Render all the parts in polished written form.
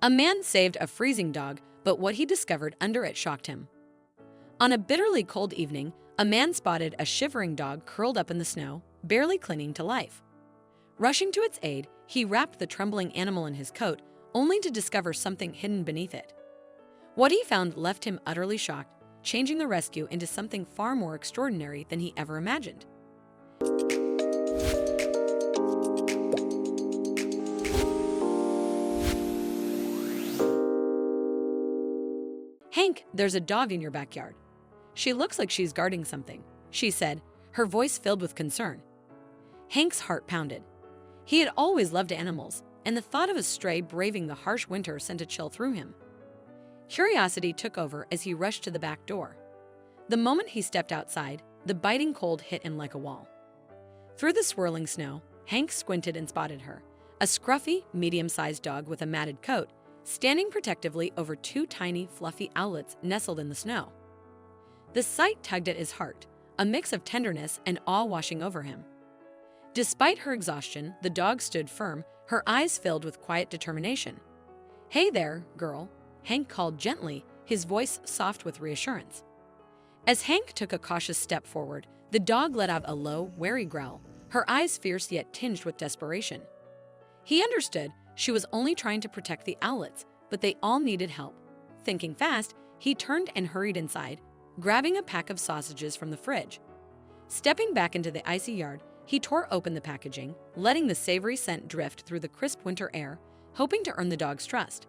A man saved a freezing dog, but what he discovered under it shocked him. On a bitterly cold evening, a man spotted a shivering dog curled up in the snow, barely clinging to life. Rushing to its aid, he wrapped the trembling animal in his coat, only to discover something hidden beneath it. What he found left him utterly shocked, changing the rescue into something far more extraordinary than he ever imagined. "Hank, there's a dog in your backyard. She looks like she's guarding something," she said, her voice filled with concern. Hank's heart pounded. He had always loved animals, and the thought of a stray braving the harsh winter sent a chill through him. Curiosity took over as he rushed to the back door. The moment he stepped outside, the biting cold hit him like a wall. Through the swirling snow, Hank squinted and spotted her, a scruffy, medium-sized dog with a matted coat, standing protectively over two tiny, fluffy owlets nestled in the snow. The sight tugged at his heart, a mix of tenderness and awe washing over him. Despite her exhaustion, the dog stood firm, her eyes filled with quiet determination. "Hey there, girl," Hank called gently, his voice soft with reassurance. As Hank took a cautious step forward, the dog let out a low, wary growl, her eyes fierce yet tinged with desperation. He understood she was only trying to protect the owlets, but they all needed help. Thinking fast, he turned and hurried inside, grabbing a pack of sausages from the fridge. Stepping back into the icy yard, he tore open the packaging, letting the savory scent drift through the crisp winter air, hoping to earn the dog's trust.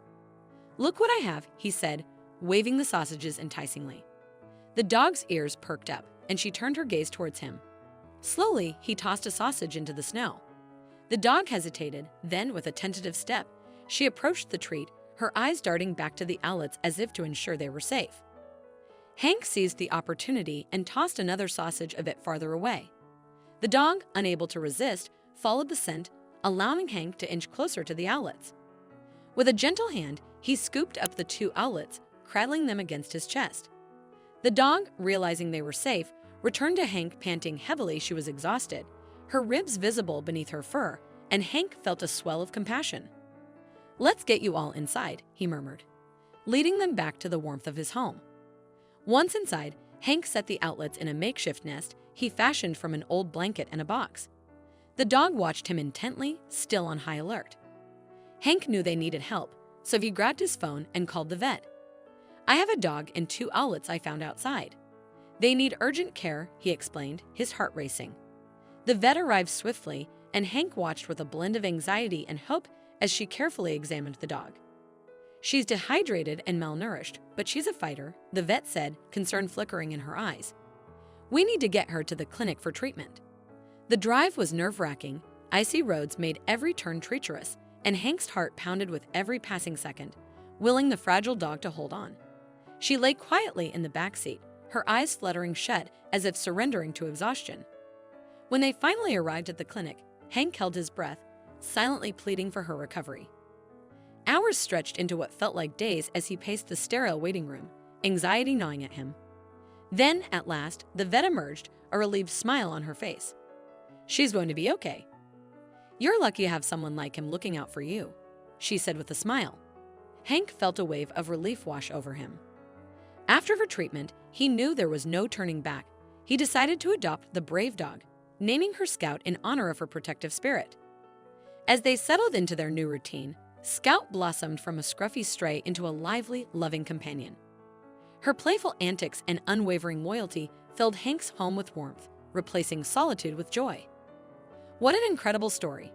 "Look what I have," he said, waving the sausages enticingly. The dog's ears perked up, and she turned her gaze towards him. Slowly, he tossed a sausage into the snow. The dog hesitated, then, with a tentative step, she approached the treat, her eyes darting back to the owlets as if to ensure they were safe. Hank seized the opportunity and tossed another sausage a bit farther away. The dog, unable to resist, followed the scent, allowing Hank to inch closer to the owlets. With a gentle hand, he scooped up the two owlets, cradling them against his chest. The dog, realizing they were safe, returned to Hank panting heavily. She was exhausted, her ribs visible beneath her fur, and Hank felt a swell of compassion. "Let's get you all inside," he murmured, leading them back to the warmth of his home. Once inside, Hank set the owlets in a makeshift nest he fashioned from an old blanket and a box. The dog watched him intently, still on high alert. Hank knew they needed help, so he grabbed his phone and called the vet. "I have a dog and two owlets I found outside. They need urgent care," he explained, his heart racing. The vet arrived swiftly, and Hank watched with a blend of anxiety and hope as she carefully examined the dog. "She's dehydrated and malnourished, but she's a fighter," the vet said, concern flickering in her eyes. "We need to get her to the clinic for treatment." The drive was nerve-wracking. Icy roads made every turn treacherous, and Hank's heart pounded with every passing second, willing the fragile dog to hold on. She lay quietly in the back seat, her eyes fluttering shut as if surrendering to exhaustion. When they finally arrived at the clinic, Hank held his breath, silently pleading for her recovery. Hours stretched into what felt like days as he paced the sterile waiting room, anxiety gnawing at him. Then, at last, the vet emerged, a relieved smile on her face. "She's going to be okay. You're lucky to have someone like him looking out for you," she said with a smile. Hank felt a wave of relief wash over him. After her treatment, he knew there was no turning back. He decided to adopt the brave dog, naming her Scout in honor of her protective spirit. As they settled into their new routine, Scout blossomed from a scruffy stray into a lively, loving companion. Her playful antics and unwavering loyalty filled Hank's home with warmth, replacing solitude with joy. What an incredible story!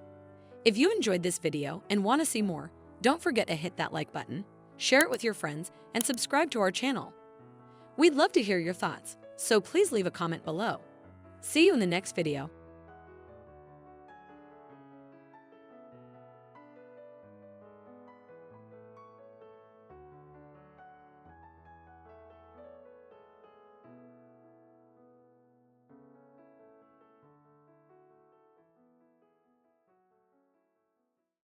If you enjoyed this video and want to see more, don't forget to hit that like button, share it with your friends, and subscribe to our channel. We'd love to hear your thoughts, so please leave a comment below. See you in the next video.